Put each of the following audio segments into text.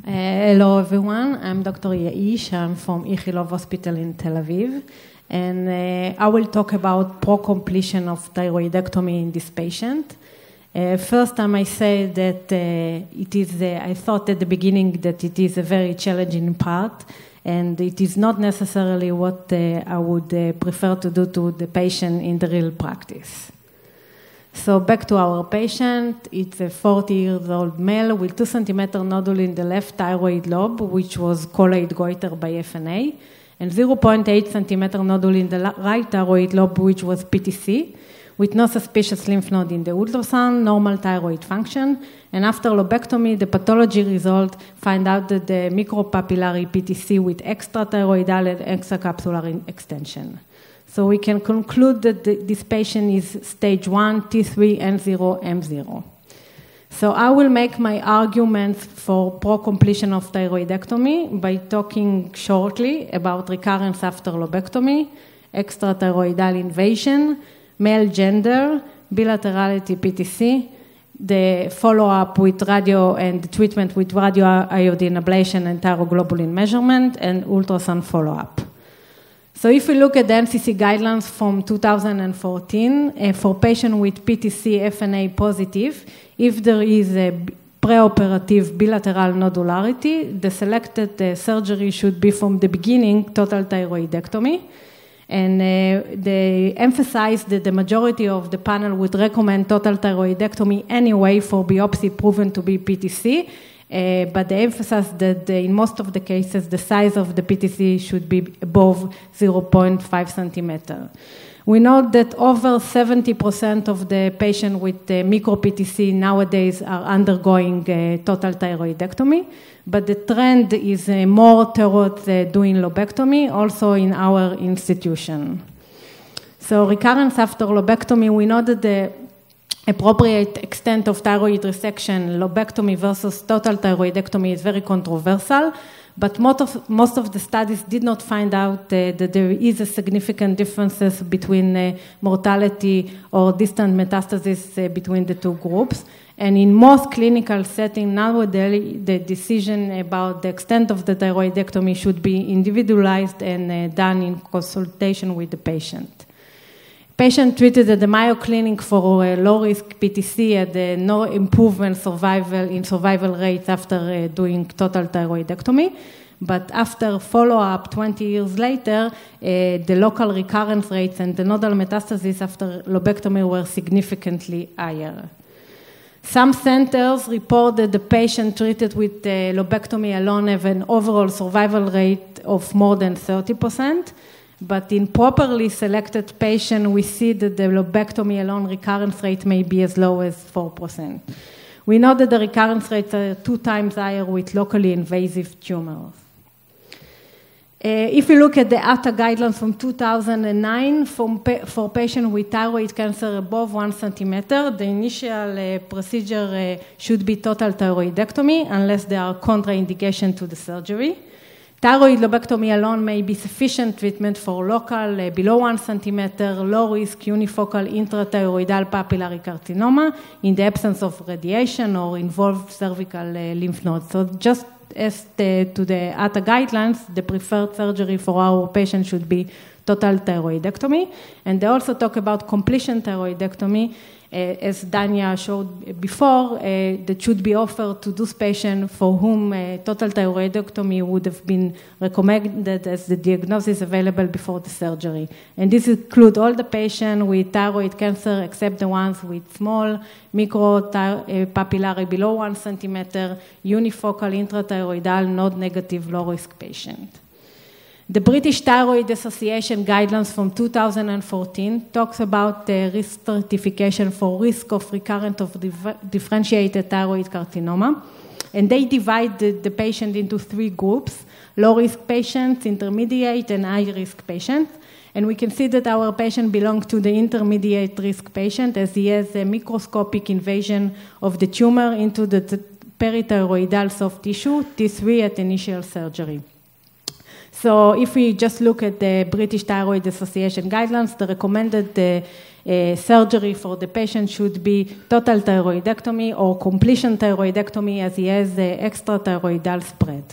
Hello everyone, I'm Dr. Yaish, I'm from Ichilov Hospital in Tel Aviv, and I will talk about pro-completion of thyroidectomy in this patient. First, I might say that I thought at the beginning that it is a very challenging part, and it is not necessarily what I would prefer to do to the patient in the real practice. So back to our patient, it's a 40-year-old male with 2 centimeter nodule in the left thyroid lobe, which was colloid goiter by FNA, and 0.8 centimeter nodule in the right thyroid lobe, which was PTC, with no suspicious lymph node in the ultrasound, normal thyroid function, and after lobectomy, the pathology result find out that the micropapillary PTC with extrathyroidal and extracapsular extension. So we can conclude that this patient is stage 1, T3, N0, M0. So I will make my arguments for pro-completion of thyroidectomy by talking shortly about recurrence after lobectomy, extrathyroidal invasion, male gender, bilaterality PTC, the follow-up with radio and the treatment with radioiodine ablation and thyroglobulin measurement, and ultrasound follow-up. So if we look at the NCC guidelines from 2014, for patients with PTC FNA positive, if there is a preoperative bilateral nodularity, the selected surgery should be from the beginning total thyroidectomy. And they emphasize that the majority of the panel would recommend total thyroidectomy anyway for biopsy proven to be PTC, but they emphasize that in most of the cases, the size of the PTC should be above 0.5 centimeter. We know that over 70% of the patients with micro-PTC nowadays are undergoing total thyroidectomy, but the trend is more towards doing lobectomy, also in our institution. So recurrence after lobectomy, we know that the appropriate extent of thyroid resection, lobectomy versus total thyroidectomy is very controversial, but most of the studies did not find out that there is a significant differences between mortality or distant metastasis between the two groups. And in most clinical settings nowadays, the decision about the extent of the thyroidectomy should be individualized and done in consultation with the patient. Patient treated at the Mayo Clinic for low-risk PTC had no improvement in survival rates after doing total thyroidectomy, but after follow-up 20 years later, the local recurrence rates and the nodal metastasis after lobectomy were significantly higher. Some centers report that the patient treated with lobectomy alone have an overall survival rate of more than 30%. But in properly selected patients, we see that the lobectomy alone recurrence rate may be as low as 4%. We know that the recurrence rates are 2 times higher with locally invasive tumors. If we look at the ATA guidelines from 2009, for patients with thyroid cancer above 1 centimeter, the initial procedure should be total thyroidectomy unless there are contraindications to the surgery. Thyroid lobectomy alone may be sufficient treatment for local, below 1 centimeter, low-risk unifocal intrathyroidal papillary carcinoma in the absence of radiation or involved cervical lymph nodes. So just as to the ATA guidelines, the preferred surgery for our patient should be total thyroidectomy. And they also talk about completion thyroidectomy, as Dania showed before, that should be offered to those patients for whom total thyroidectomy would have been recommended as the diagnosis available before the surgery. And this includes all the patients with thyroid cancer except the ones with small micropapillary below 1 centimeter, unifocal intrathyroidal, node-negative, low-risk patient. The British Thyroid Association guidelines from 2014 talks about the risk stratification for risk of recurrent of differentiated thyroid carcinoma. And they divide the patient into 3 groups: low-risk patients, intermediate, and high-risk patients. And we can see that our patient belongs to the intermediate risk patient as he has a microscopic invasion of the tumor into the perithyroidal soft tissue, T3 at initial surgery. So if we just look at the British Thyroid Association guidelines, the recommended surgery for the patient should be total thyroidectomy or completion thyroidectomy as he has extrathyroidal spread.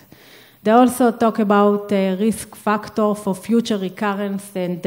They also talk about risk factor for future recurrence and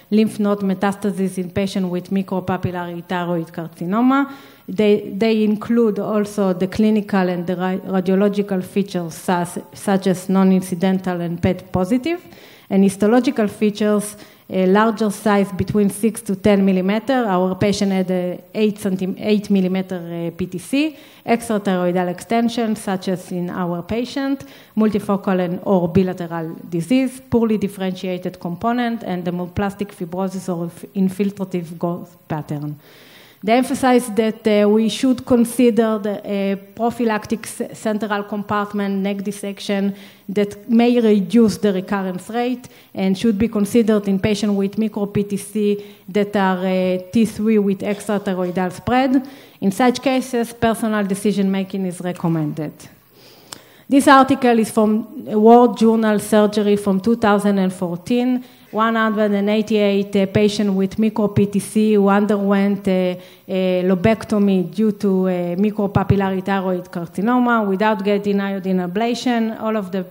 lymph node metastasis in patients with micropapillary thyroid carcinoma. They include also the clinical and the radiological features such as non-incidental and PET positive, and histological features, a larger size between 6 to 10 millimeter. Our patient had 8 millimeter PTC, extrathyroidal extension, such as in our patient, multifocal and or bilateral disease, poorly differentiated component, and dermoplastic fibrosis or infiltrative growth pattern. They emphasize that we should consider the prophylactic central compartment neck dissection that may reduce the recurrence rate and should be considered in patients with micro-PTC that are T3 with extrathyroidal spread. In such cases, personal decision-making is recommended. This article is from World Journal Surgery from 2014. 188 patients with micro-PTC who underwent lobectomy due to micropapillary thyroid carcinoma without getting iodine ablation. All of the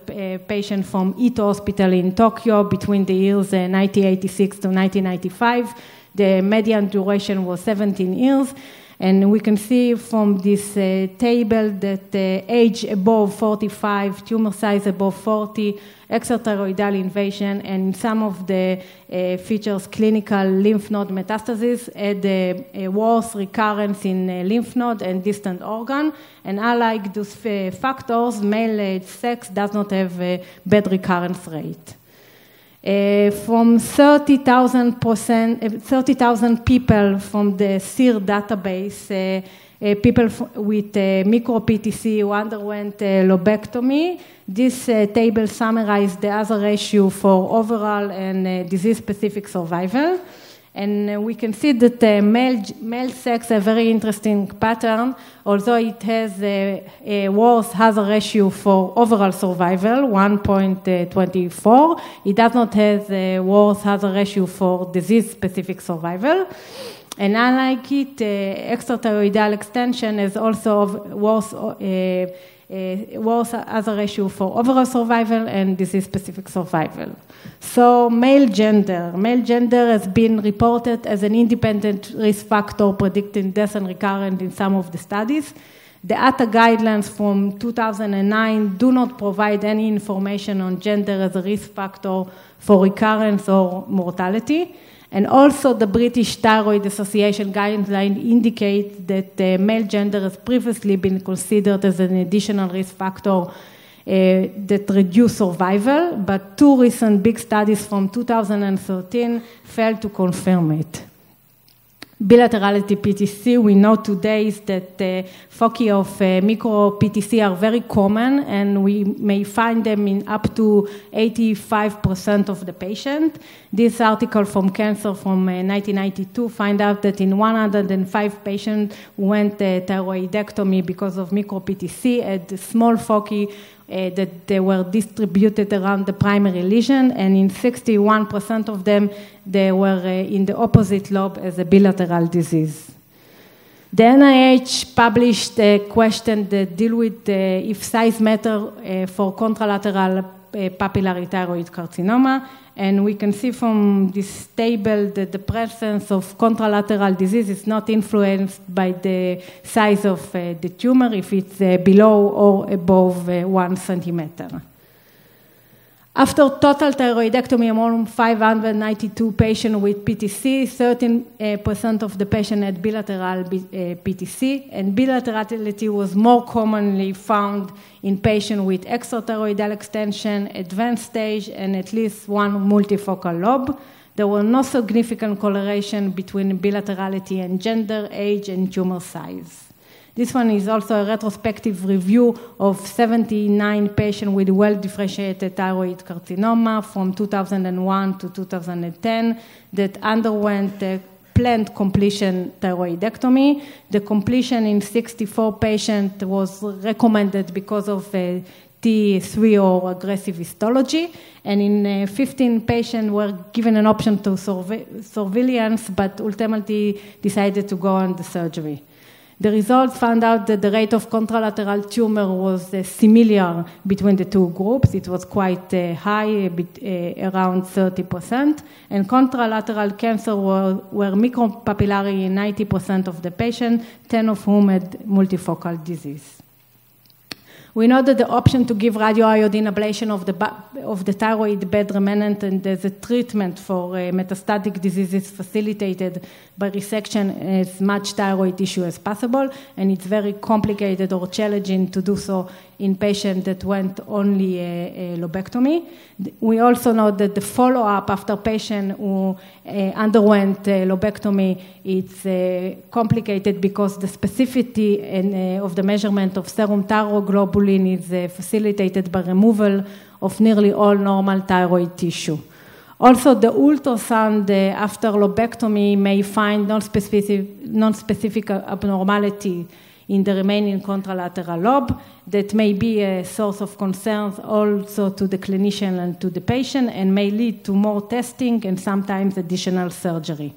patients from Ito Hospital in Tokyo between the years 1986 to 1995. The median duration was 17 years. And we can see from this table that age above 45, tumor size above 40, extrathyroidal invasion, and some of the features, clinical lymph node metastasis, had a worse recurrence in lymph node and distant organ. And unlike those factors, male sex does not have a bad recurrence rate. From 30,000 people from the SEER database, people with micro-PTC who underwent lobectomy. This table summarizes the hazard ratio for overall and disease-specific survival. And we can see that male sex a very interesting pattern, although it has a worse hazard ratio for overall survival, 1.24. It does not have a worse hazard ratio for disease-specific survival. And unlike it, extrathyroidal extension is also worse hazard ratio for overall survival and disease-specific survival. So male gender has been reported as an independent risk factor predicting death and recurrence in some of the studies. The ATA guidelines from 2009 do not provide any information on gender as a risk factor for recurrence or mortality. And also the British Thyroid Association guideline indicate that male gender has previously been considered as an additional risk factor that reduce survival, but two recent big studies from 2013 failed to confirm it. Bilaterality PTC, we know today is that foci of micro-PTC are very common, and we may find them in up to 85% of the patient. This article from Cancer from 1992 find out that in 105 patients who went thyroidectomy because of micro-PTC at small foci that they were distributed around the primary lesion, and in 61% of them, they were in the opposite lobe as a bilateral disease. The NIH published a question that deal with if size matter for contralateral papillary thyroid carcinoma, and we can see from this table that the presence of contralateral disease is not influenced by the size of the tumor if it's below or above 1 centimeter. After total thyroidectomy among 592 patients with PTC, 13% of the patients had bilateral PTC, and bilaterality was more commonly found in patients with extrathyroidal extension, advanced stage, and at least one multifocal lobe. There was no significant correlation between bilaterality and gender, age, and tumor size. This one is also a retrospective review of 79 patients with well-differentiated thyroid carcinoma from 2001 to 2010 that underwent planned completion thyroidectomy. The completion in 64 patients was recommended because of T3 or aggressive histology, and in 15 patients were given an option to surveillance, but ultimately decided to go on the surgery. The results found out that the rate of contralateral tumor was similar between the two groups. It was quite high, around 30%, and contralateral cancer were micropapillary in 90% of the patients, 10 of whom had multifocal disease. We know that the option to give radioiodine ablation of the thyroid bed remnant and as a treatment for metastatic diseases facilitated by resection as much thyroid tissue as possible, and it's very complicated or challenging to do so in patients that went only a lobectomy. We also know that the follow-up after patient who underwent lobectomy, it's complicated because the specificity of the measurement of serum thyroglobulin is facilitated by removal of nearly all normal thyroid tissue. Also, the ultrasound after lobectomy may find non-specific abnormality in the remaining contralateral lobe that may be a source of concern also to the clinician and to the patient and may lead to more testing and sometimes additional surgery.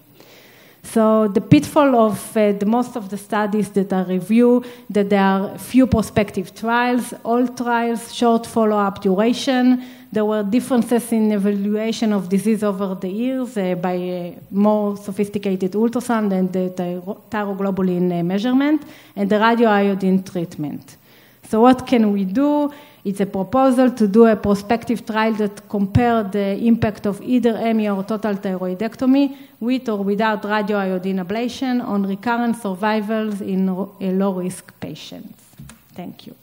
So the pitfall of the most of the studies that are reviewed, that there are few prospective trials, all trials, short follow-up duration. There were differences in evaluation of disease over the years by more sophisticated ultrasound and the thyroglobulin measurement and the radioiodine treatment. So what can we do? It's a proposal to do a prospective trial that compared the impact of either EMI or total thyroidectomy with or without radioiodine ablation on recurrent survivals in low-risk patients. Thank you.